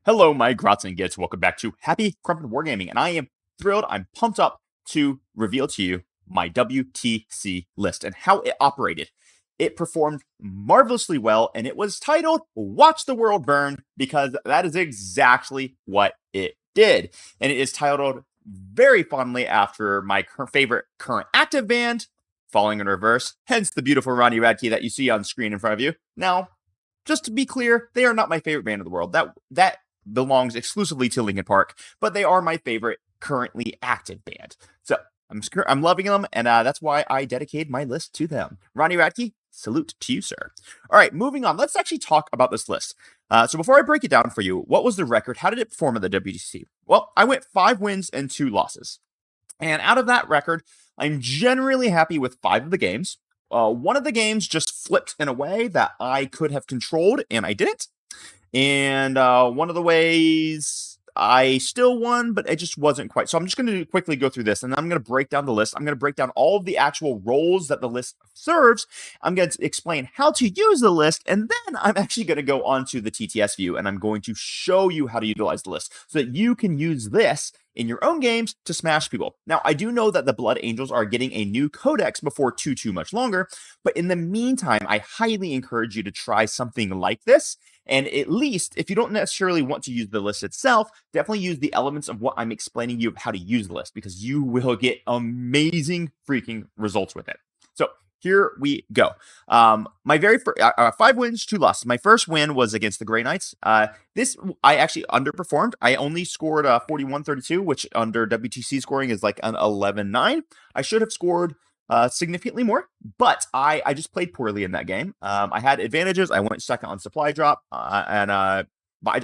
Hello, my Grots and Gits. Welcome back to Happy Crumpin' Wargaming, and I am thrilled, I'm pumped up to reveal to you my WTC list and how it operated. It performed marvelously well, and it was titled Watch the World Burn because that is exactly what it did. And it is titled very fondly after my favorite current active band, Falling in Reverse, hence the beautiful Ronnie Radke that you see on screen in front of you. Now, just to be clear, they are not my favorite band in the world. That belongs exclusively to Linkin Park, but they are my favorite currently active band. So I'm loving them, and that's why I dedicated my list to them. Ronnie Radke, salute to you, sir. All right, moving on. Let's actually talk about this list. So before I break it down for you, what was the record? How did it perform at the WTC? Well, I went 5 wins and 2 losses. And out of that record, I'm generally happy with 5 of the games. One of the games just flipped in a way that I could have controlled, and I didn't. And one of the ways I still won, but it just wasn't quite. So I'm just going to quickly go through this, and I'm going to break down the list. I'm going to break down all of the actual roles that the list serves. I'm going to explain how to use the list, and then I'm actually going to go on to the TTS view, and I'm going to show you how to utilize the list so that you can use this in your own games to smash people. Now, I do know that the Blood Angels are getting a new codex before too much longer, but in the meantime, I highly encourage you to try something like this. And at least, if you don't necessarily want to use the list itself, definitely use the elements of what I'm explaining you of how to use the list, because you will get amazing freaking results with it. So here we go. My very first 5 wins, 2 losses. My first win was against the Grey Knights. This I actually underperformed. I only scored 41-32, which under WTC scoring is like an 11-9. I should have scored significantly more, but I just played poorly in that game. I had advantages. I went second on supply drop, but I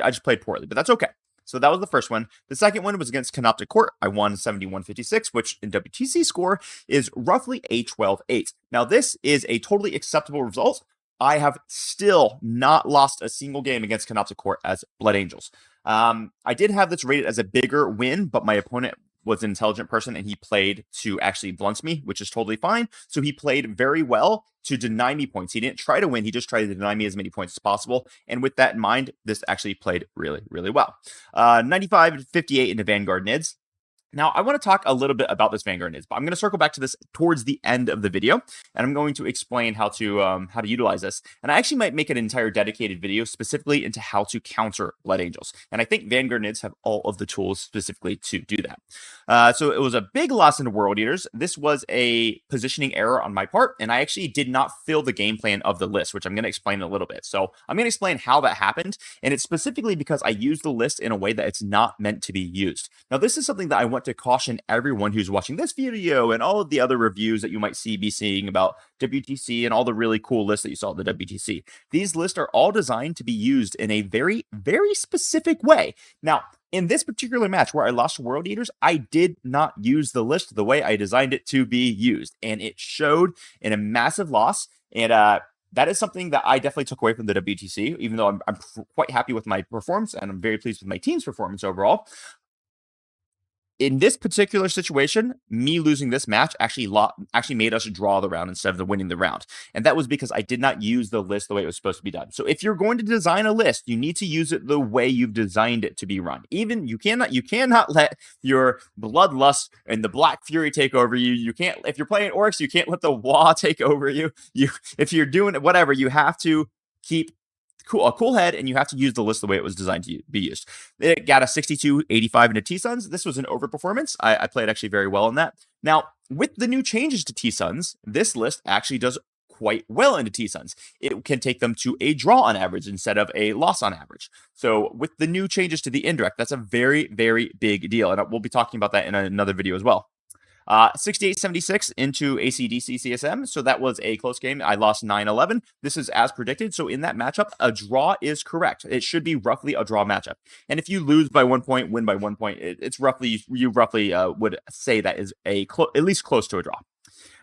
just played poorly, but that's okay. So that was the first one. The second one was against Canoptic Court. I won 71-56, which in WTC score is roughly a 12-8. Now, this is a totally acceptable result. I have still not lost a single game against Canoptic Court as Blood Angels. I did have this rated as a bigger win, but my opponent was an intelligent person, and he played to actually blunt me, which is totally fine. So he played very well to deny me points. He didn't try to win. He just tried to deny me as many points as possible. And with that in mind, this actually played really, really well. 95-58 into Vanguard Nids. Now, I want to talk a little bit about this Vanguard Nids, but I'm going to circle back to this towards the end of the video, and I'm going to explain how to utilize this. And I actually might make an entire dedicated video specifically into how to counter Blood Angels. And I think Vanguard Nids have all of the tools specifically to do that. So it was a big loss into World Eaters. This was a positioning error on my part, and I actually did not fill the game plan of the list, which I'm going to explain in a little bit. So I'm going to explain how that happened, and it's specifically because I used the list in a way that it's not meant to be used. Now, this is something that I want to caution everyone who's watching this video and all of the other reviews that you might be seeing about WTC and all the really cool lists that you saw at the WTC. These lists are all designed to be used in a very, very specific way. Now, in this particular match where I lost to World Eaters, I did not use the list the way I designed it to be used, and it showed in a massive loss. And that is something that I definitely took away from the WTC, even though I'm quite happy with my performance, and I'm very pleased with my team's performance overall. In this particular situation, me losing this match actually made us draw the round instead of winning the round. And that was because I did not use the list the way it was supposed to be done. So if you're going to design a list, you need to use it the way you've designed it to be run. Even you cannot let your Bloodlust and the Black Fury take over you. You can't, if you're playing Orcs, you can't let the Wa take over you. If you're doing whatever, you have to keep a cool head, and you have to use the list the way it was designed to be used. It got a 62-85 into T-Suns. This was an overperformance. I played actually very well in that. Now, with the new changes to T-Suns, this list actually does quite well into T-Suns. It can take them to a draw on average instead of a loss on average. So with the new changes to the indirect, that's a very, very big deal. And we'll be talking about that in another video as well. 68-76 into ACDC CSM. So that was a close game. I lost 9-11. This is as predicted. So in that matchup, a draw is correct. It should be roughly a draw matchup. And if you lose by 1 point, win by 1 point, it's roughly, you roughly would say that is at least close to a draw.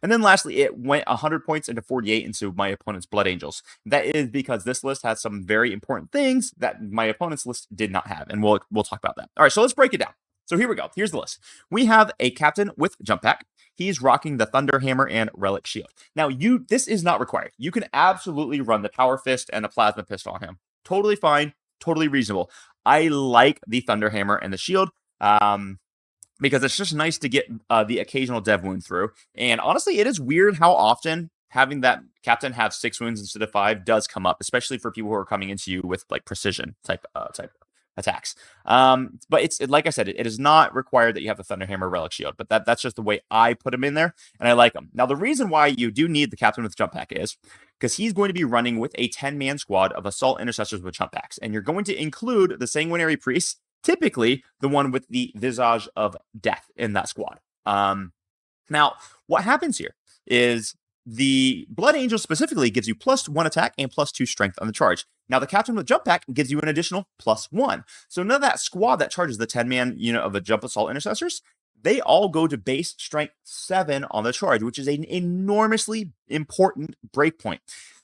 And then lastly, it went 100 points into 48 into my opponent's Blood Angels. That is because this list has some very important things that my opponent's list did not have. And we'll talk about that. All right, so let's break it down. So here we go. Here's the list. We have a captain with jump pack. He's rocking the Thunder Hammer and Relic Shield. Now, this is not required. You can absolutely run the Power Fist and a Plasma Pistol on him. Totally fine. Totally reasonable. I like the Thunderhammer and the shield. Because it's just nice to get the occasional dev wound through. And honestly, it is weird how often having that captain have 6 wounds instead of 5 does come up, especially for people who are coming into you with like precision type attacks. But it's like I said, it is not required that you have the Thunderhammer Relic Shield, but that's just the way I put him in there, and I like him. Now, the reason why you do need the captain with jump pack is because he's going to be running with a 10-man squad of assault intercessors with jump packs, and you're going to include the sanguinary priests, typically the one with the visage of death in that squad. Now, what happens here is the Blood Angel specifically gives you +1 attack and +2 strength on the charge. Now, the captain with jump pack gives you an additional +1. So none of that squad that charges the 10-man unit of the jump assault intercessors, they all go to base strength 7 on the charge, which is an enormously important breakpoint.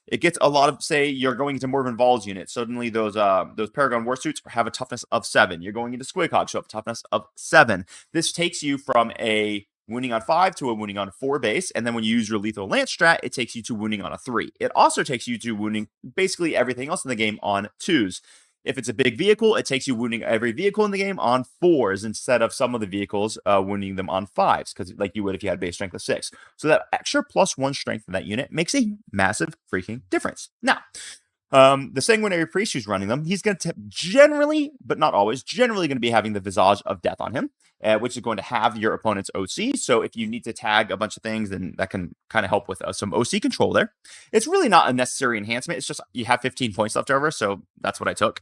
It gets a lot of, say, you're going into Morven Val's unit. Suddenly, those Paragon Warsuits have a toughness of 7. You're going into Squighogs, so have a toughness of 7. This takes you from a wounding on 5 to a wounding on 4 base, and then when you use your lethal lance strat, it takes you to wounding on a 3. It also takes you to wounding basically everything else in the game on 2s. If it's a big vehicle, it takes you wounding every vehicle in the game on 4s instead of some of the vehicles wounding them on 5s, because like you would if you had base strength of 6. So that extra +1 strength in that unit makes a massive freaking difference. Now, the sanguinary priest who's running them, he's going to generally, but not always, generally going to be having the visage of death on him, which is going to have your opponent's OC. So if you need to tag a bunch of things, then that can kind of help with some OC control there. It's really not a necessary enhancement. It's just you have 15 points left over, so that's what I took.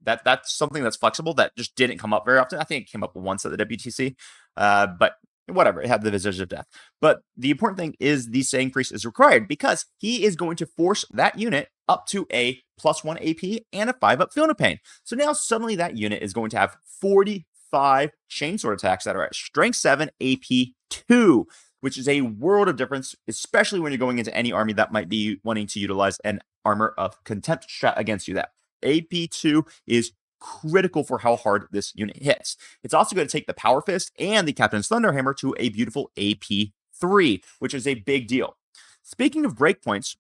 That's something that's flexible that just didn't come up very often. I think it came up once at the WTC, but whatever, it had the visage of death. But the important thing is the Sang Priest is required because he is going to force that unit up to a +1 AP and a 5-up Feel No Pain. So now suddenly that unit is going to have 45 chainsword attacks that are at strength 7 AP 2, which is a world of difference, especially when you're going into any army that might be wanting to utilize an Armor of Contempt strat against you. That AP 2 is critical for how hard this unit hits. It's also going to take the Power Fist and the Captain's Thunderhammer to a beautiful AP 3, which is a big deal. Speaking of breakpoints,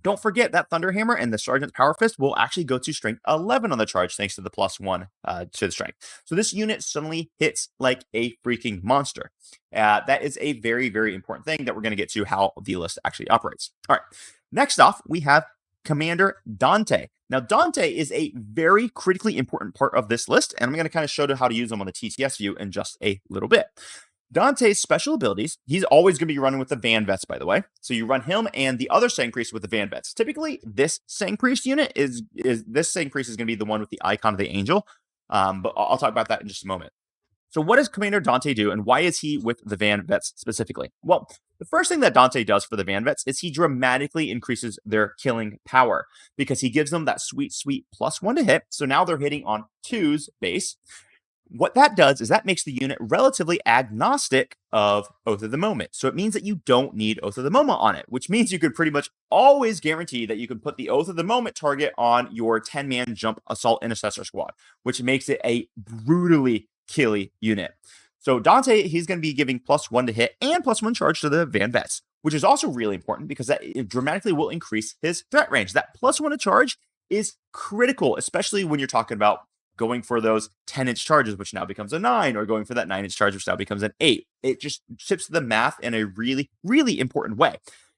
don't forget that Thunderhammer and the Sergeant's Power Fist will actually go to strength 11 on the charge thanks to the +1 to the strength. So this unit suddenly hits like a freaking monster. That is a very, very important thing that we're going to get to how the list actually operates. All right, next off, we have Commander Dante. Now, Dante is a very critically important part of this list, and I'm going to kind of show you how to use them on the TTS view in just a little bit. Dante's special abilities, he's always going to be running with the Van Vets, by the way. So you run him and the other Sang Priest with the Van Vets. Typically, this Sang Priest unit is going to be the one with the icon of the angel, but I'll talk about that in just a moment. So what does Commander Dante do, and why is he with the Van Vets specifically? Well, the first thing that Dante does for the Van Vets is he dramatically increases their killing power because he gives them that sweet, sweet +1 to hit. So now they're hitting on 2s base. What that does is that makes the unit relatively agnostic of Oath of the Moment. So it means that you don't need Oath of the Moment on it, which means you could pretty much always guarantee that you can put the Oath of the Moment target on your 10-man jump assault intercessor squad, which makes it a brutally killy unit. So Dante, he's going to be giving +1 to hit and +1 charge to the Van Vets, which is also really important because that dramatically will increase his threat range. That +1 to charge is critical, especially when you're talking about going for those 10-inch charges, which now becomes a 9, or going for that 9-inch charge, which now becomes an 8. It just shifts the math in a really, really important way.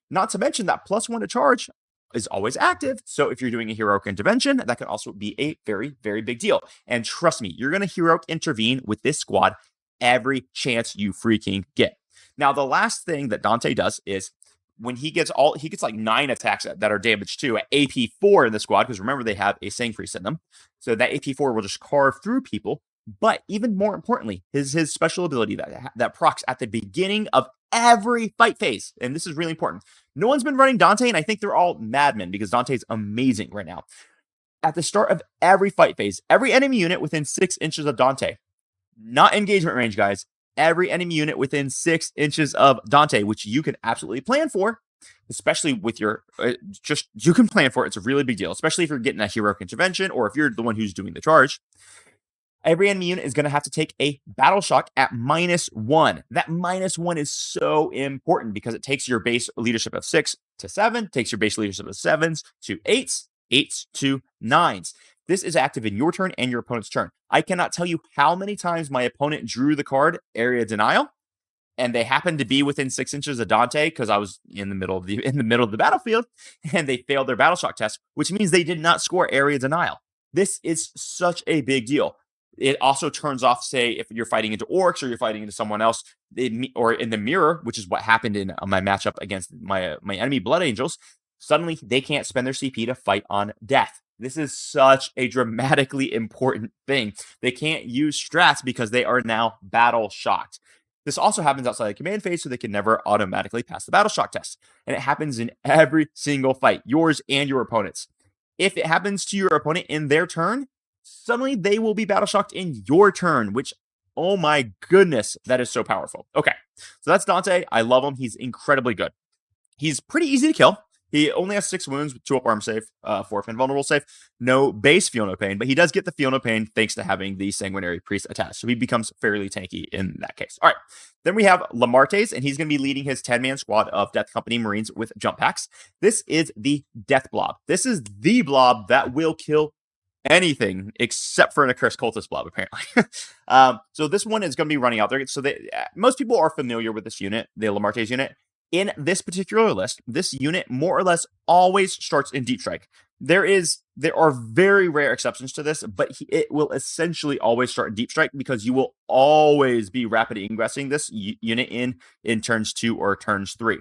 Not to mention that +1 to charge is always active. So if you're doing a heroic intervention, that can also be a very, very big deal. And trust me, you're going to heroic intervene with this squad every chance you freaking get. Now, the last thing that Dante does is when he gets like 9 attacks that are damaged too at AP 4 in the squad, because remember they have a Sang Priest in them. So that AP 4 will just carve through people. But even more importantly, his special ability that procs at the beginning of every fight phase. And this is really important. No one's been running Dante, and I think they're all madmen because Dante's amazing right now. At the start of every fight phase, every enemy unit within 6 inches of Dante, not engagement range, guys, every enemy unit within 6 inches of Dante, which you can absolutely plan for, especially with your, you can plan for it. It's a really big deal, especially if you're getting a heroic intervention or if you're the one who's doing the charge. Every enemy unit is going to have to take a battle shock at -1. That -1 is so important because it takes your base leadership of 6 to 7, takes your base leadership of 7s to 8s, 8s to 9s. This is active in your turn and your opponent's turn. I cannot tell you how many times my opponent drew the card Area Denial, and they happened to be within 6 inches of Dante because I was in the middle of the battlefield, and they failed their battle shock test, which means they did not score Area Denial. This is such a big deal. It also turns off, say, if you're fighting into orcs or you're fighting into someone else, or in the mirror, which is what happened in my matchup against my enemy Blood Angels. Suddenly, they can't spend their CP to fight on death. This is such a dramatically important thing. They can't use strats because they are now battle shocked. This also happens outside the command phase, so they can never automatically pass the battle shock test. And it happens in every single fight, yours and your opponent's. If it happens to your opponent in their turn, suddenly they will be battle shocked in your turn, which, oh my goodness, that is so powerful. Okay, so that's Dante. I love him. He's incredibly good. He's pretty easy to kill. He only has 6 wounds with 2 up arm save, 4 up invulnerable save, no base feel no pain, but he does get the feel no pain thanks to having the Sanguinary Priest attached. So he becomes fairly tanky in that case. All right. Then we have Lamartes, and he's going to be leading his 10-man squad of Death Company Marines with jump packs. This is the Death Blob. This is the blob that will kill anything except for an accursed cultist blob, apparently. So this one is going to be running out there. So most people are familiar with this unit, the Lamartes unit. In this particular list, this unit more or less always starts in Deep Strike. There are very rare exceptions to this, but it will essentially always start in Deep Strike because you will always be rapid ingressing this unit in turns 2 or turns 3.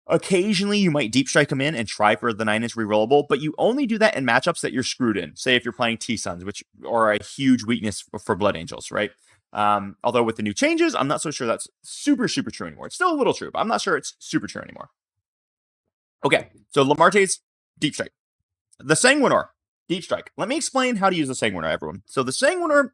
Occasionally, you might Deep Strike them in and try for the 9-inch rerollable, but you only do that in matchups that you're screwed in. Say if you're playing T-Suns, which are a huge weakness for Blood Angels, right? Although with the new changes, I'm not so sure that's super true anymore. It's still a little true, but I'm not sure it's super true anymore. Okay, so Lamartes, Deep Strike. The Sanguinor, Deep Strike. Let me explain how to use the Sanguinor, everyone. So the Sanguinor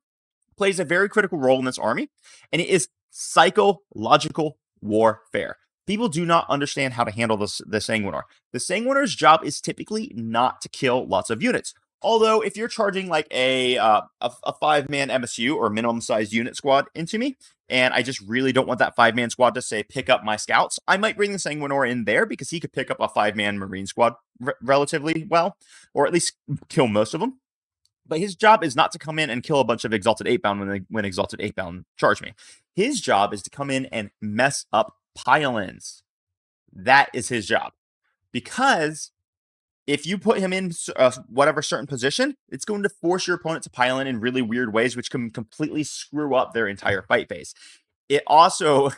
plays a very critical role in this army, and it is psychological warfare. People do not understand how to handle the Sanguinor. The Sanguinor's job is typically not to kill lots of units. Although, if you're charging like a 5-man MSU or minimum sized unit squad into me, and I just really don't want that 5-man squad to say pick up my scouts, I might bring the Sanguinor in there because he could pick up a 5-man Marine squad relatively well, or at least kill most of them. But his job is not to come in and kill a bunch of Exalted 8-bound when Exalted 8-bound charge me. His job is to come in and mess up pile-ins. That is his job. Because if you put him in whatever certain position, it's going to force your opponent to pile in really weird ways, which can completely screw up their entire fight phase. It also,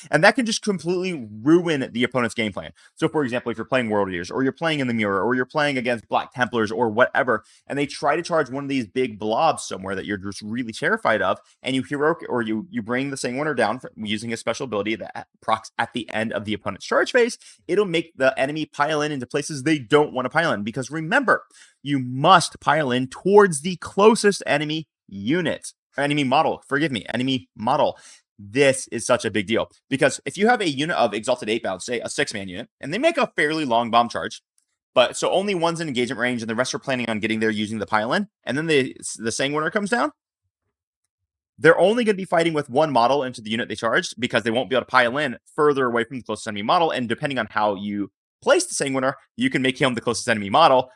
and that can just completely ruin the opponent's game plan. So, for example, if you're playing World Eaters, or you're playing in the Mirror, or you're playing against Black Templars, or whatever, and they try to charge one of these big blobs somewhere that you're just really terrified of, and you heroic, or you bring the Sanguinor down using a special ability that procs at the end of the opponent's charge phase, it'll make the enemy pile in into places they don't want to pile in. Because remember, you must pile in towards the closest enemy unit. Enemy model. This is such a big deal because if you have a unit of Exalted 8-bound, say a 6-man unit, and they make a fairly long bomb charge, but so only one's in engagement range and the rest are planning on getting there using the pile-in, and then the Sanguinor comes down, they're only going to be fighting with one model into the unit they charged because they won't be able to pile in further away from the closest enemy model, and depending on how you place the Sanguinor, you can make him the closest enemy model.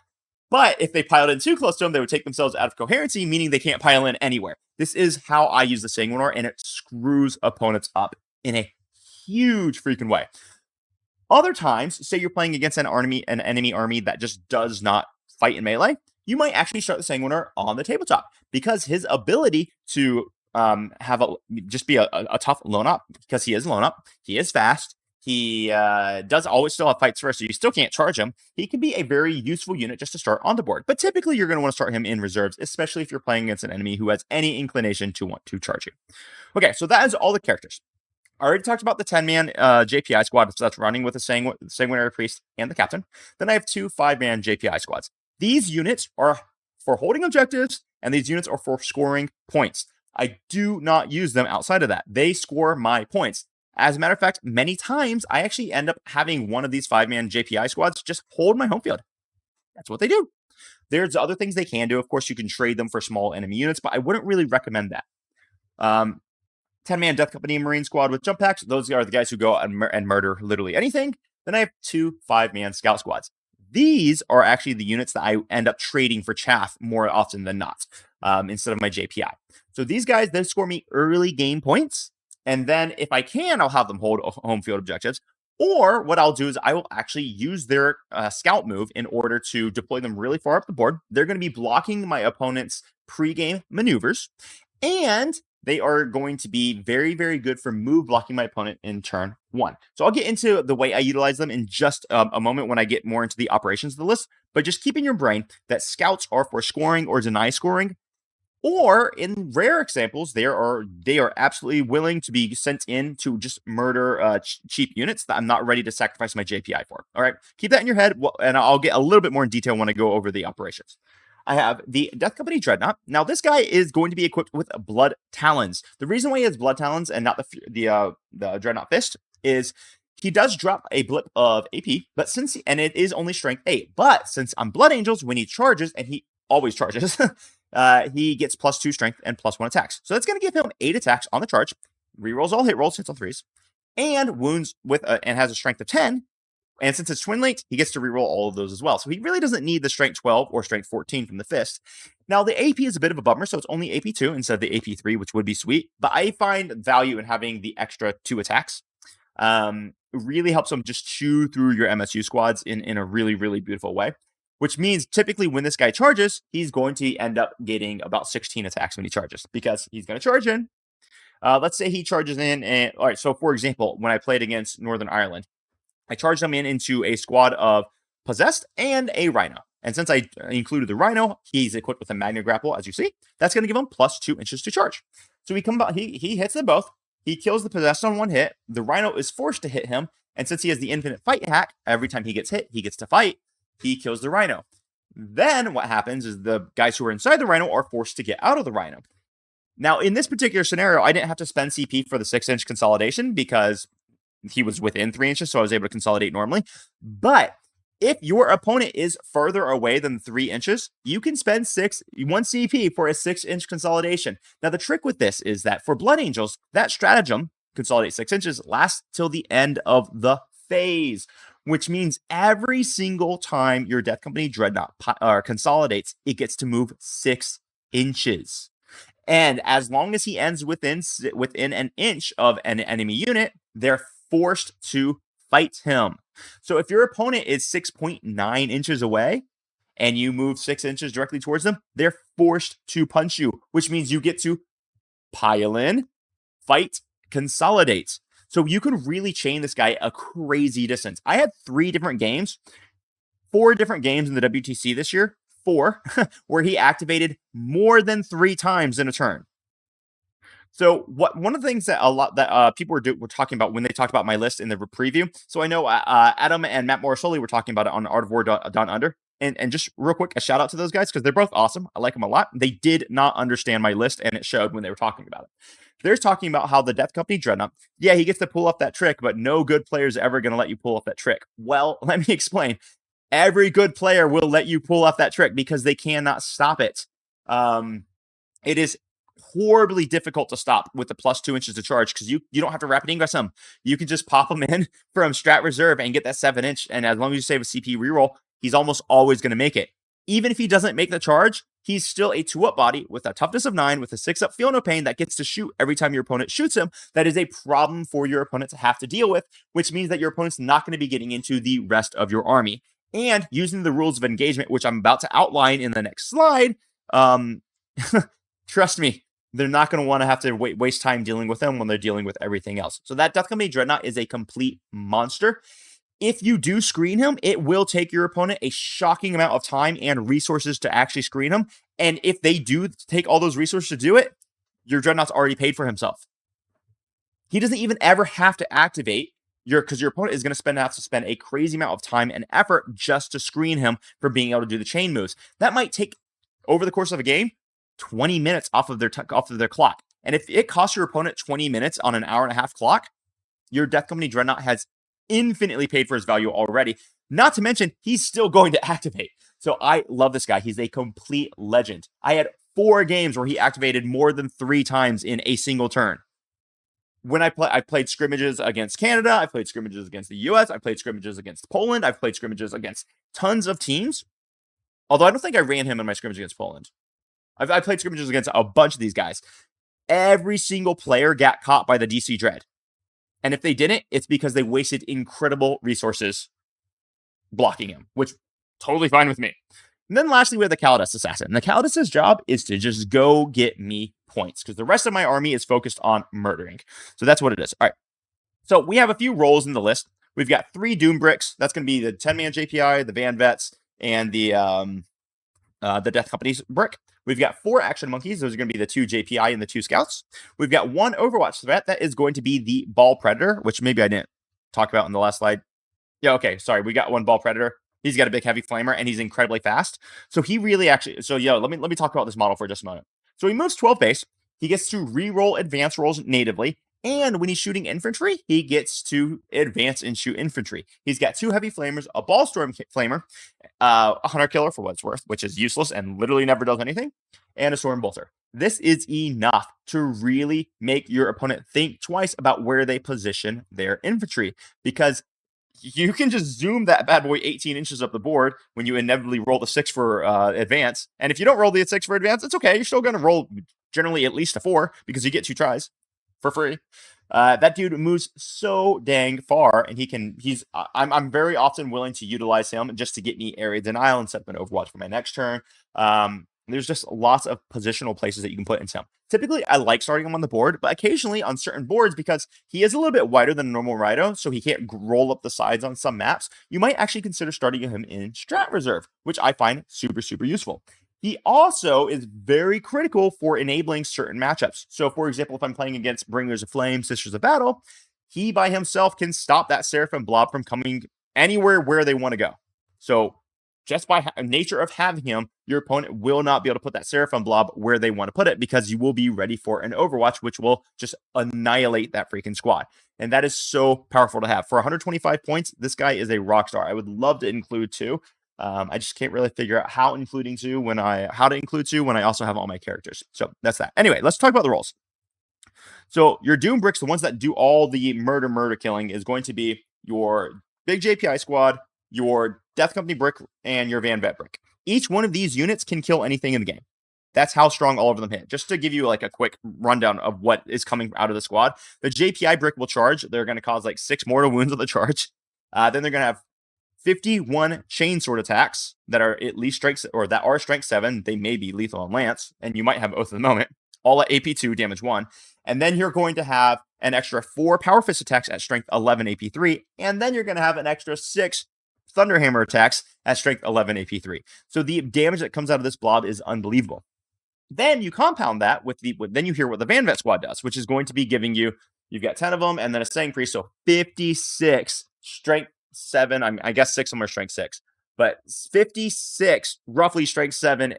But if they piled in too close to him, they would take themselves out of coherency, meaning they can't pile in anywhere. This is how I use the Sanguinor, and it screws opponents up in a huge freaking way. Other times, say you're playing against an enemy army that just does not fight in melee, you might actually start the Sanguinor on the tabletop because his ability to just be a tough lone up, because he is lone up, he is fast. He does always still have fights first, so you still can't charge him. He can be a very useful unit just to start on the board. But typically, you're going to want to start him in reserves, especially if you're playing against an enemy who has any inclination to want to charge you. Okay, so that is all the characters. I already talked about the 10-man JPI squad that's running with the Sanguinary Priest and the Captain. Then I have 2 5-man JPI squads. These units are for holding objectives, and these units are for scoring points. I do not use them outside of that. They score my points. As a matter of fact, many times I actually end up having one of these 5-man JPI squads just hold my home field. That's what they do. There's other things they can do. Of course, you can trade them for small enemy units, but I wouldn't really recommend that. 10-man Death Company Marine squad with jump packs. Those are the guys who go out and murder literally anything. Then I have 2 5-man scout squads. these are actually the units that I end up trading for chaff more often than not, instead of my JPI. So these guys, they score me early game points. And then if I can, I'll have them hold home field objectives. Or what I'll do is I will actually use their scout move in order to deploy them really far up the board. They're going to be blocking my opponent's pregame maneuvers. And they are going to be very, very good for move blocking my opponent in turn 1. So I'll get into the way I utilize them in just a moment when I get more into the operations of the list. But just keep in your brain that scouts are for scoring or deny scoring. Or in rare examples, they are absolutely willing to be sent in to just murder cheap units that I'm not ready to sacrifice my JPI for. All right, keep that in your head, and I'll get a little bit more in detail when I go over the operations. I have the Death Company Dreadnought. Now, this guy is going to be equipped with Blood Talons. The reason why he has Blood Talons and not the Dreadnought Fist is he does drop a blip of AP, but and it is only strength 8. But since I'm Blood Angels, when he charges, and he always charges, he gets +2 strength and +1 attacks. So that's going to give him 8 attacks on the charge, rerolls all hit rolls, hits on 3s, and wounds with and has a strength of 10. And since it's twin linked, he gets to reroll all of those as well. So he really doesn't need the strength 12 or strength 14 from the fist. Now, the AP is a bit of a bummer, so it's only AP 2 instead of the AP 3, which would be sweet. But I find value in having the extra 2 attacks. Really helps him just chew through your MSU squads in a really, really beautiful way. Which means typically when this guy charges, he's going to end up getting about 16 attacks when he charges because he's going to charge in. Let's say he charges in. And, all right, so for example, when I played against Northern Ireland, I charged him into a squad of Possessed and a Rhino. And since I included the Rhino, he's equipped with a Magna Grapple, as you see. That's going to give him +2 inches to charge. So he hits them both. He kills the Possessed on 1 hit. The Rhino is forced to hit him. And since he has the infinite fight hack, every time he gets hit, he gets to fight. He kills the Rhino. Then what happens is the guys who are inside the Rhino are forced to get out of the Rhino. Now, in this particular scenario, I didn't have to spend CP for the 6-inch consolidation because he was within 3 inches, so I was able to consolidate normally. But if your opponent is further away than 3 inches, you can spend 1 CP for a 6-inch consolidation. Now, the trick with this is that for Blood Angels, that stratagem, consolidate 6 inches, lasts till the end of the phase, which means every single time your Death Company Dreadnought consolidates, it gets to move 6 inches. And as long as he ends within an inch of an enemy unit, they're forced to fight him. So if your opponent is 6.9 inches away and you move 6 inches directly towards them, they're forced to punch you, which means you get to pile in, fight, consolidate. So you can really chain this guy a crazy distance. I had 4 different games in the WTC this year, 4, where he activated more than 3 times in a turn. So one of the things that people were talking about when they talked about my list in the preview. So I know Adam and Matt Morrisoli were talking about it on Art of War Down Under. And just real quick, a shout out to those guys because they're both awesome. I like them a lot. They did not understand my list, and it showed when they were talking about it. They're talking about how the Death Company Dreadnought, yeah, he gets to pull off that trick, but no good player is ever going to let you pull off that trick. Well, let me explain. Every good player will let you pull off that trick because they cannot stop it. It is horribly difficult to stop with the +2 inches to charge because you don't have to rapid ingress him. You can just pop him in from strat reserve and get that 7-inch. And as long as you save a CP reroll, he's almost always going to make it. Even if he doesn't make the charge, he's still a 2-up body with a toughness of 9 with a 6-up feel no pain that gets to shoot every time your opponent shoots him. That is a problem for your opponent to have to deal with, which means that your opponent's not going to be getting into the rest of your army. And using the rules of engagement, which I'm about to outline in the next slide, trust me, they're not going to want to have to waste time dealing with them when they're dealing with everything else. So that Death Company Dreadnought is a complete monster. If you do screen him, it will take your opponent a shocking amount of time and resources to actually screen him. And if they do take all those resources to do it, your Dreadnought's already paid for himself. He doesn't even ever have to activate because your opponent is going to have to spend a crazy amount of time and effort just to screen him from being able to do the chain moves. That might take, over the course of a game, 20 minutes off of their clock. And if it costs your opponent 20 minutes on an hour-and-a-half clock, your Death Company Dreadnought has infinitely paid for his value already. Not to mention, he's still going to activate. So I love this guy. He's a complete legend. I had 4 games where he activated more than 3 times in a single turn. when I played scrimmages against Canada, I played scrimmages against the US, I played scrimmages against Poland, I've played scrimmages against tons of teams. Although I don't think I ran him in my scrimmage against Poland. I played scrimmages against a bunch of these guys. Every single player got caught by the DC Dread. And if they didn't, it's because they wasted incredible resources blocking him, which totally fine with me. And then lastly, we have the Kaladesh Assassin. And the Kaladesh's job is to just go get me points because the rest of my army is focused on murdering. So that's what it is. All right. So we have a few roles in the list. We've got 3 Doom Bricks. That's going to be the 10-man JPI, the Van Vets, and the Death Company's brick. We've got 4 Action Monkeys. Those are going to be the 2 JPI and the 2 Scouts. We've got 1 Overwatch threat. That is going to be the Ball Predator, which maybe I didn't talk about in the last slide. Yeah, okay, sorry. We got 1 Ball Predator. He's got a big heavy flamer, and he's incredibly fast. So he really actually... So, let me talk about this model for just a moment. So he moves 12 base. He gets to re-roll advance rolls natively. And when he's shooting infantry, he gets to advance and shoot infantry. He's got 2 heavy flamers, a ball storm flamer, a hunter killer for what it's worth, which is useless and literally never does anything, and a storm bolter. This is enough to really make your opponent think twice about where they position their infantry, because you can just zoom that bad boy 18 inches up the board when you inevitably roll the 6 for advance. And if you don't roll the 6 for advance, it's okay. You're still going to roll generally at least a 4 because you get 2 tries for free. That dude moves so dang far, and I'm very often willing to utilize him just to get me area denial and set up an Overwatch for my next turn. There's just lots of positional places that you can put into him. Typically, I like starting him on the board, but occasionally on certain boards, because he is a little bit wider than a normal Rhino, so he can't roll up the sides on some maps, you might actually consider starting him in Strat Reserve, which I find super, super useful. He also is very critical for enabling certain matchups. So, for example, if I'm playing against Bringers of Flame, Sisters of Battle, he by himself can stop that Seraphim Blob from coming anywhere where they want to go. So, just by nature of having him, your opponent will not be able to put that Seraphim Blob where they want to put it, because you will be ready for an Overwatch, which will just annihilate that freaking squad. And that is so powerful to have. For 125 points, this guy is a rock star. I would love to include 2. I just can't really figure out how to include 2 when I also have all my characters. So that's that. Anyway, let's talk about the roles. So your Doom Bricks, the ones that do all the murder killing, is going to be your big JPI squad, your Death Company brick, and your Van Vet brick. Each one of these units can kill anything in the game. That's how strong all of them hit. Just to give you like a quick rundown of what is coming out of the squad, the JPI brick will charge. They're going to cause like 6 mortal wounds on the charge. Then they're going to have 51 chainsword attacks that are at least strength, or that are strength 7. They may be lethal on lance, and you might have both at the moment, all at AP 2, damage 1. And then you're going to have an extra 4 power fist attacks at strength 11, AP 3. And then you're going to have an extra 6 thunderhammer attacks at strength 11, AP 3. So the damage that comes out of this blob is unbelievable. Then you compound that then you hear what the Van Vet squad does, which is going to be giving you've got 10 of them, and then a Sang Priest, so 56 strength 7. I guess 6 of them are strength 6, but 56 roughly strength 7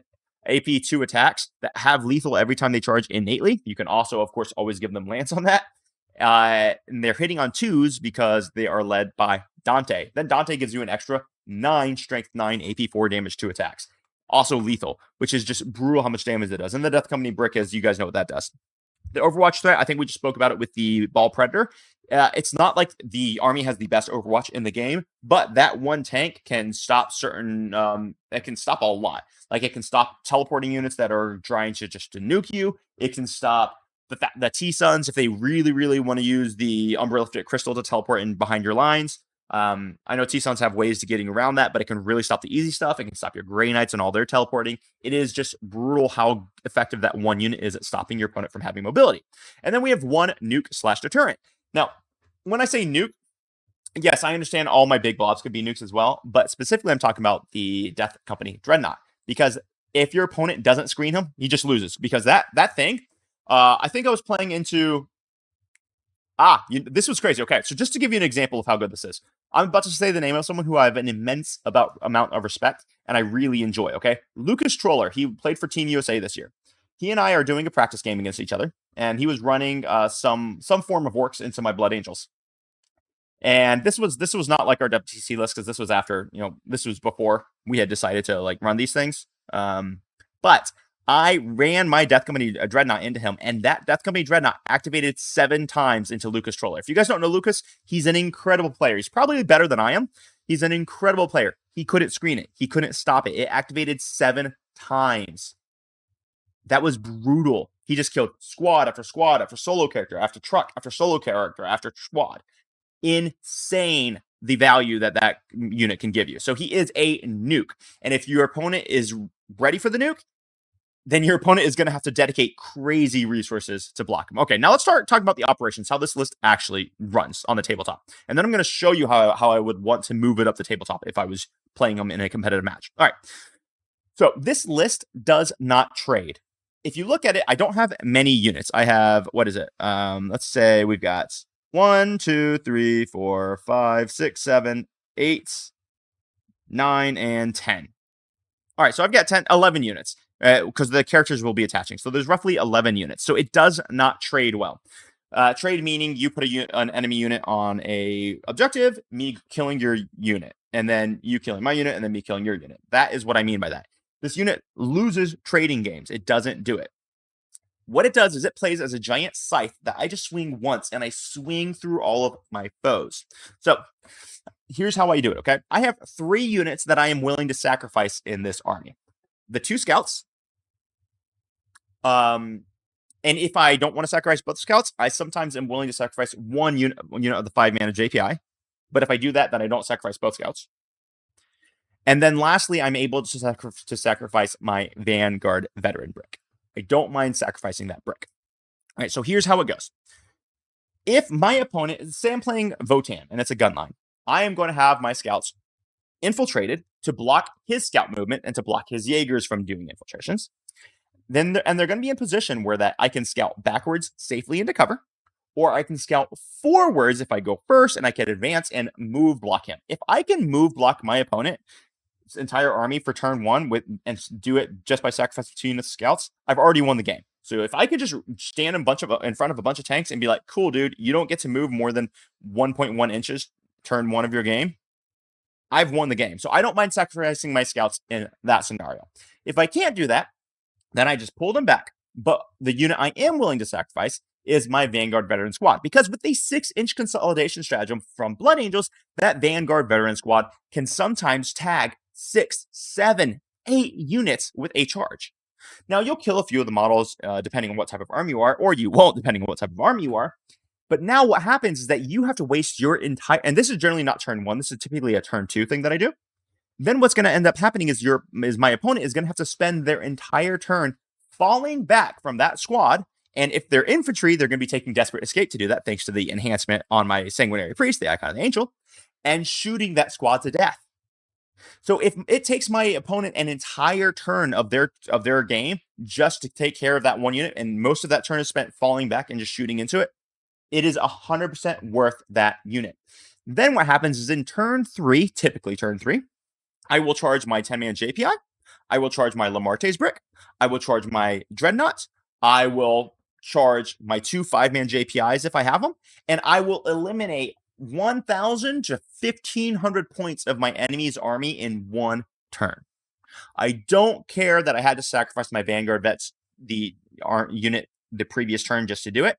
AP 2 attacks that have lethal every time they charge innately. You can also, of course, always give them lance on that. And they're hitting on 2s because they are led by Dante. Then Dante gives you an extra 9 strength 9 AP 4 damage 2 attacks. Also lethal, which is just brutal how much damage it does. And the Death Company brick, as you guys know what that does. The Overwatch threat, I think we just spoke about it with the Ball Predator. It's not like the army has the best Overwatch in the game, but that one tank can stop certain, it can stop a lot. Like it can stop teleporting units that are trying to just to nuke you. It can stop the T-Suns if they really, really want to use the Umbrella Crystal to teleport in behind your lines. I know T-Suns have ways to getting around that, but it can really stop the easy stuff. It can stop your Grey Knights and all their teleporting. It is just brutal how effective that one unit is at stopping your opponent from having mobility. And then we have 1 nuke/deterrent. Now, when I say nuke, yes, I understand all my big blobs could be nukes as well, but specifically I'm talking about the Death Company Dreadnought, because if your opponent doesn't screen him, he just loses, because that thing, I think I was playing into... this was crazy. Okay, so just to give you an example of how good this is, I'm about to say the name of someone who I have an immense amount of respect, and I really enjoy, okay? Lucas Troller, he played for Team USA this year. He and I are doing a practice game against each other, and he was running some form of orcs into my Blood Angels. And this was not like our WTC list, because this was after, this was before we had decided to like run these things. But I ran my Death Company Dreadnought into him, and that Death Company Dreadnought activated 7 times into Lucas Troller. If you guys don't know Lucas, he's an incredible player. He's probably better than I am. He's an incredible player. He couldn't screen it. He couldn't stop it. It activated 7 times. That was brutal. He just killed squad after squad after solo character after truck after solo character after squad. Insane the value that that unit can give you. So he is a nuke. And if your opponent is ready for the nuke, then your opponent is going to have to dedicate crazy resources to block him. Okay, now let's start talking about the operations, how this list actually runs on the tabletop. And then I'm going to show you how I would want to move it up the tabletop if I was playing them in a competitive match. All right, so this list does not trade. If you look at it, I don't have many units. I have, what is it? Let's say we've got 1, 2, 3, 4, 5, 6, 7, 8, 9, and 10. All right, so I've got 11 units because the characters will be attaching. So there's roughly 11 units. So it does not trade well. Trade meaning you put an enemy unit on a objective, me killing your unit, and then you killing my unit, and then me killing your unit. That is what I mean by that. This unit loses trading games. It doesn't do it. What it does is it plays as a giant scythe that I just swing once, and I swing through all of my foes. So here's how I do it, okay? I have 3 units that I am willing to sacrifice in this army. The 2 scouts. And if I don't want to sacrifice both scouts, I sometimes am willing to sacrifice one unit of the 5-mana JPI. But if I do that, then I don't sacrifice both scouts. And then lastly, I'm able to sacrifice my Vanguard Veteran brick. I don't mind sacrificing that brick. All right, so here's how it goes. If my opponent, say I'm playing Votan, and it's a gun line, I am going to have my scouts infiltrated to block his scout movement and to block his Jaegers from doing infiltrations. Then they're going to be in position where that I can scout backwards safely into cover, or I can scout forwards if I go first and I can advance and move block him. If I can move block my opponent's entire army for turn 1 and do it just by sacrificing 2 units of scouts, I've already won the game. So if I could just stand in front of a bunch of tanks and be like, cool, dude, you don't get to move more than 1.1 inches turn 1 of your game, I've won the game. So I don't mind sacrificing my scouts in that scenario. If I can't do that, then I just pull them back. But the unit I am willing to sacrifice is my Vanguard Veteran Squad. Because with a 6-inch consolidation stratagem from Blood Angels, that Vanguard Veteran Squad can sometimes tag 6, 7, 8 units with a charge. Now, you'll kill a few of the models depending on what type of army you are, or you won't depending on what type of army you are. But now what happens is that you have to waste your entire, and this is generally not turn 1, this is typically a turn 2 thing that I do. Then what's going to end up happening is my opponent is going to have to spend their entire turn falling back from that squad. And if they're infantry, they're going to be taking Desperate Escape to do that, thanks to the enhancement on my Sanguinary Priest, the Icon of the Angel, and shooting that squad to death. So if it takes my opponent an entire turn of their game just to take care of that one unit, and most of that turn is spent falling back and just shooting into it, it is 100% worth that unit. Then what happens is in turn 3, typically turn 3, I will charge my 10-man JPI. I will charge my Lamarte's brick. I will charge my Dreadnought. I will charge my 2 5-man JPIs if I have them. And I will eliminate 1,000 to 1,500 points of my enemy's army in one turn. I don't care that I had to sacrifice my Vanguard vets, the unit, the previous turn just to do it,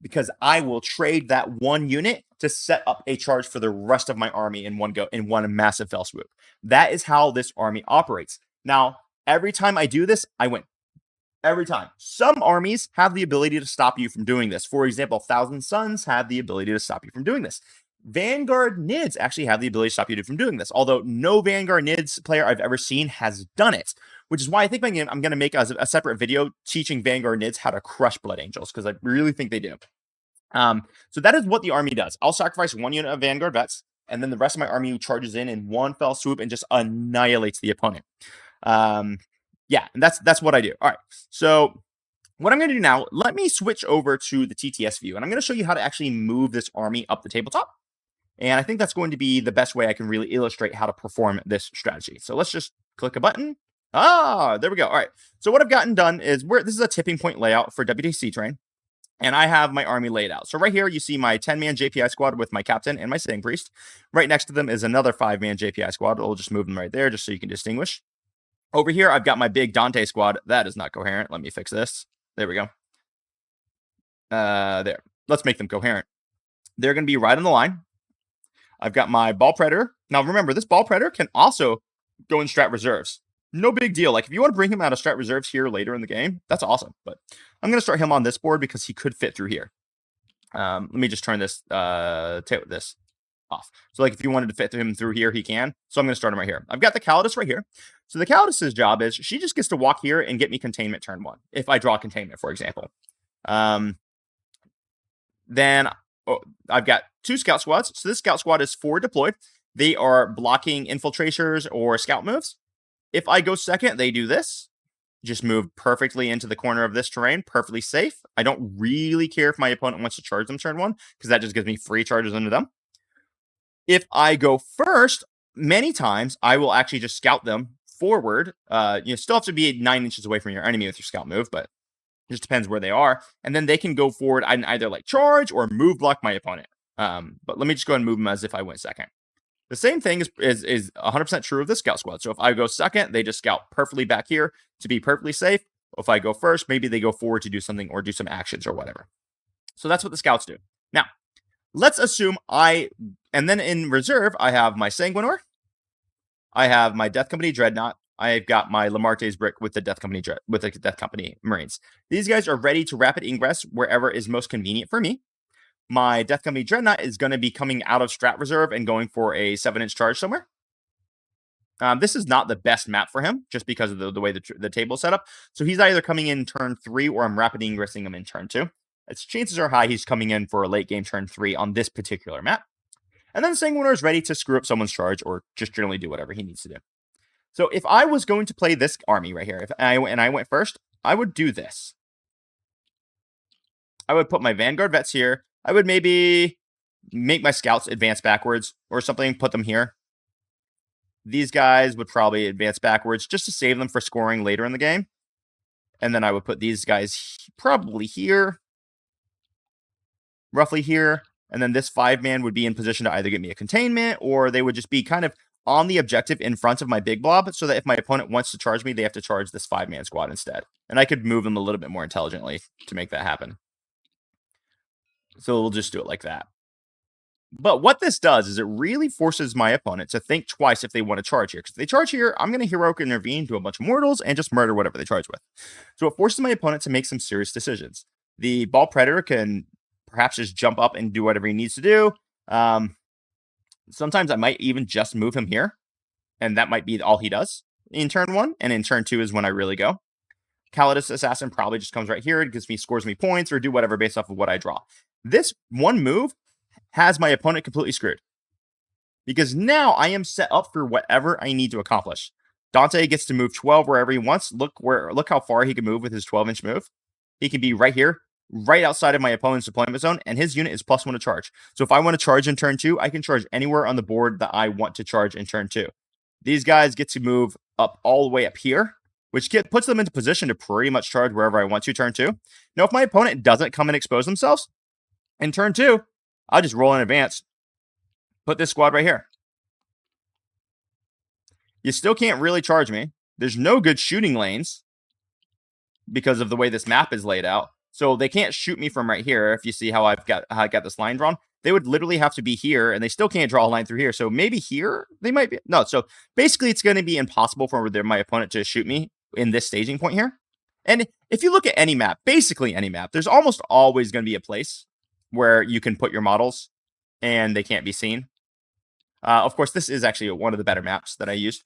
because I will trade that one unit to set up a charge for the rest of my army in one massive fell swoop. That is how this army operates. Now, every time I do this, I win. Every time. Some armies have the ability to stop you from doing this. For example, Thousand Suns have the ability to stop you from doing this. Vanguard Nids actually have the ability to stop you from doing this, although no Vanguard Nids player I've ever seen has done it, which is why I think I'm going to make a separate video teaching Vanguard Nids how to crush Blood Angels, because I really think they do. So that is what the army does. I'll sacrifice one unit of Vanguard vets, and then the rest of my army charges in one fell swoop and just annihilates the opponent. Yeah, and that's what I do. All right, so what I'm going to do now, let me switch over to the TTS view, and I'm going to show you how to actually move this army up the tabletop. And I think that's going to be the best way I can really illustrate how to perform this strategy. So let's just click a button. There we go. All right, so what I've gotten done is this is a tipping point layout for WTC terrain. And I have my army laid out. So right here, you see my 10-man JPI squad with my captain and my Sang Priest. Right next to them is another 5-man JPI squad. I'll just move them right there just so you can distinguish. Over here, I've got my big Dante squad. That is not coherent. Let me fix this. There we go. There. Let's make them coherent. They're going to be right on the line. I've got my Ball Predator. Now, remember, this Ball Predator can also go in strat reserves. No big deal. Like, if you want to bring him out of strat reserves here later in the game, that's awesome. But I'm going to start him on this board because he could fit through here. Let me just turn this this off. So, like, if you wanted to fit him through here, he can. So I'm going to start him right here. I've got the Calidus right here. So the Calidus's job is she just gets to walk here and get me containment turn 1. If I draw containment, for example. Then I've got 2 scout squads. So this scout squad is 4 deployed. They are blocking infiltrators or scout moves. If I go second, they do this. Just move perfectly into the corner of this terrain, perfectly safe. I don't really care if my opponent wants to charge them turn 1, because that just gives me free charges into them. If I go first, many times I will actually just scout them forward. You still have to be 9 inches away from your enemy with your scout move, but it just depends where they are. And then they can go forward and either like charge or move block my opponent. But let me just go ahead and move them as if I went second. The same thing is 100% true of the scout squad. So if I go second, they just scout perfectly back here to be perfectly safe. If I go first, maybe they go forward to do something or do some actions or whatever. So that's what the scouts do. Now, let's assume and then in reserve, I have my Sanguinor. I have my Death Company Dreadnought. I've got my Lamarte's Brick with the Death Company Marines. These guys are ready to rapid ingress wherever is most convenient for me. My Death Company Dreadnought is going to be coming out of Strat Reserve and going for a 7-inch charge somewhere. This is not the best map for him, just because of the way the table is set up. So he's either coming in turn 3 or I'm rapid ingressing him in turn 2. Chances are high he's coming in for a late game turn 3 on this particular map. And then Sanguinor is ready to screw up someone's charge or just generally do whatever he needs to do. So if I was going to play this army right here, I went first, I would do this. I would put my Vanguard Vets here. I would maybe make my scouts advance backwards or something, put them here. These guys would probably advance backwards just to save them for scoring later in the game. And then I would put these guys probably here, roughly here. And then this 5-man would be in position to either get me a containment or they would just be kind of on the objective in front of my big blob so that if my opponent wants to charge me, they have to charge this 5-man squad instead. And I could move them a little bit more intelligently to make that happen. So we'll just do it like that. But what this does is it really forces my opponent to think twice if they want to charge here. Because if they charge here, I'm going to heroic intervene to a bunch of mortals and just murder whatever they charge with. So it forces my opponent to make some serious decisions. The Ball Predator can perhaps just jump up and do whatever he needs to do. Sometimes I might even just move him here. And that might be all he does in turn 1. And in turn 2 is when I really go. Calidus Assassin probably just comes right here. It scores me points or do whatever based off of what I draw. This one move has my opponent completely screwed. Because now I am set up for whatever I need to accomplish. Dante gets to move 12 wherever he wants. Look how far he can move with his 12-inch move. He can be right here, right outside of my opponent's deployment zone, and his unit is +1 to charge. So if I want to charge in turn 2, I can charge anywhere on the board that I want to charge in turn 2. These guys get to move up all the way up here, which puts them into position to pretty much charge wherever I want to turn 2. Now, if my opponent doesn't come and expose themselves, in turn 2, I'll just roll in advance. Put this squad right here. You still can't really charge me. There's no good shooting lanes because of the way this map is laid out. So they can't shoot me from right here. If you see how I got this line drawn, they would literally have to be here, and they still can't draw a line through here. So maybe here they might be. No, so basically it's going to be impossible for my opponent to shoot me in this staging point here. And if you look at any map, basically any map, there's almost always going to be a place where you can put your models and they can't be seen. Of course, this is actually one of the better maps that I used.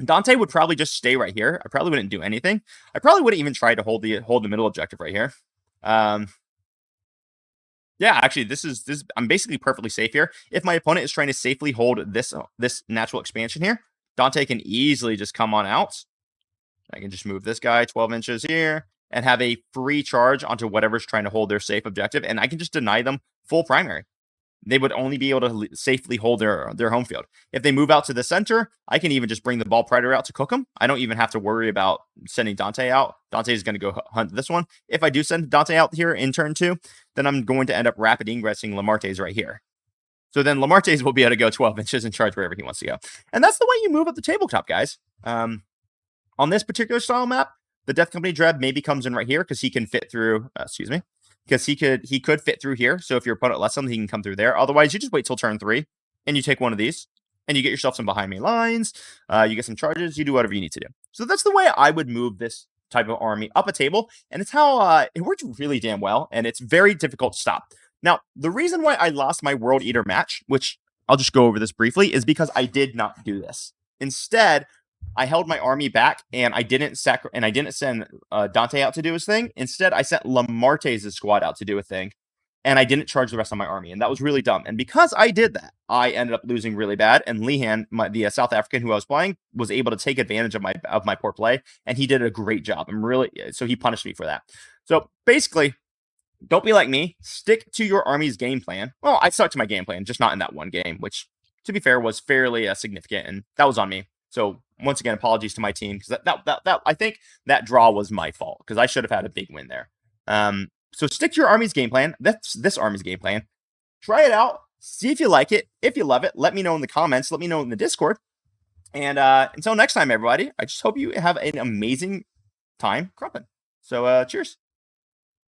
Dante would probably just stay right here. I probably wouldn't do anything. I probably wouldn't even try to hold the middle objective right here. Yeah, actually, I'm basically perfectly safe here. If my opponent is trying to safely hold this natural expansion here, Dante can easily just come on out. I can just move this guy 12 inches here and have a free charge onto whatever's trying to hold their safe objective, and I can just deny them full primary. They would only be able to safely hold their home field. If they move out to the center, I can even just bring the Ball Predator out to cook them. I don't even have to worry about sending Dante out. Dante is going to go hunt this one. If I do send Dante out here in turn 2, then I'm going to end up rapid ingressing Lamarte's right here. So then Lamarte's will be able to go 12 inches and charge wherever he wants to go. And that's the way you move up the tabletop, guys. On this particular style map, the Death Company Dread maybe comes in right here because he can fit through, because he could fit through here. So if your opponent lets him, he can come through there. Otherwise, you just wait till turn 3 and you take one of these and you get yourself some behind me lines. You get some charges. You do whatever you need to do. So that's the way I would move this type of army up a table, and it's how it worked really damn well, and it's very difficult to stop. Now, the reason why I lost my World Eater match, which I'll just go over this briefly, is because I did not do this. Instead, I held my army back, and I didn't send Dante out to do his thing. Instead, I sent Lamarte's squad out to do a thing, and I didn't charge the rest of my army, and that was really dumb. And because I did that, I ended up losing really bad. And Lehan, the South African who I was playing, was able to take advantage of my poor play, and he did a great job. So he punished me for that. So basically, don't be like me. Stick to your army's game plan. Well, I stuck to my game plan, just not in that one game, which, to be fair, was fairly significant, and that was on me. So once again, apologies to my team, because that I think that draw was my fault, because I should have had a big win there. So stick to your army's game plan. That's this army's game plan. Try it out. See if you like it. If you love it, let me know in the comments. Let me know in the Discord. And until next time, everybody, I just hope you have an amazing time crumping. So cheers.